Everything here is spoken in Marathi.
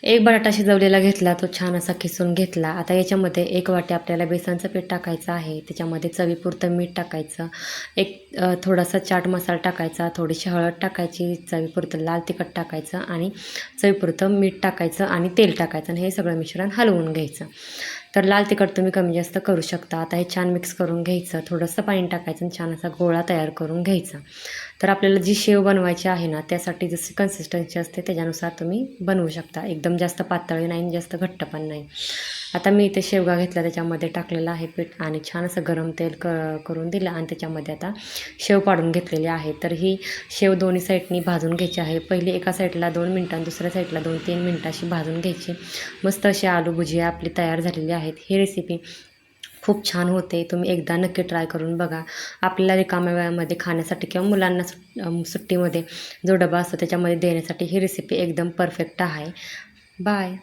एक बटाटा शिजवलेला घेतला, तो छान असा किसून घेतला. आता याच्यामध्ये 1 वाटी आपल्याला बेसनचं पीठ टाकायचं आहे. त्याच्यामध्ये चवीपुरतं मीठ टाकायचं. थोडासा चाट मसाला टाकायचा, थोडीशी हळद टाकायची, चवीपुरतं लाल तिखट टाकायचं आणि चवीपुरतं मीठ टाकायचं आणि तेल टाकायचं आणि हे सगळं मिश्रण हलवून घ्यायचं. तर लाल तिखट तुम्ही कमी जास्त करू शकता. आता हे छान मिक्स करून घ्यायचं. थोडंसं पाणी टाकायचं आणि छान असा गोळा तयार करून घ्यायचा. तर आपल्याला जी शेव बनवायची आहे ना, त्यासाठी जशी कन्सिस्टन्सी असते त्याच्यानुसार तुम्ही बनवू शकता. एकदम जास्त पातळही नाही आणि जास्त घट्ट पण नाही. आता मी इथे शेवगा घेतला, त्याच्यामध्ये टाकलेलं आहे पीठ आणि छान असं गरम तेल करून दिलं आणि त्याच्यामध्ये आता शेव पाडून घेतलेली आहे. तर ही शेव दोन्ही साईडनी भाजून घ्यायची आहे. पहिली एका साईडला 2 मिनटं आणि दुसऱ्या साईडला 2-3 मिनटं अशी भाजून घ्यायची. मस्त अशी आलू भुजिया आपली तयार झालेली आहेत. ही रेसिपी खूप छान होते. तुम्ही एकदा नक्की ट्राय करून बघा. आपल्याला रिकाम्या वेळामध्ये खाण्यासाठी किंवा मुलांना सुट्टीमध्ये जो डबा असतो त्याच्यामध्ये देण्यासाठी ही रेसिपी एकदम परफेक्ट आहे. बाय.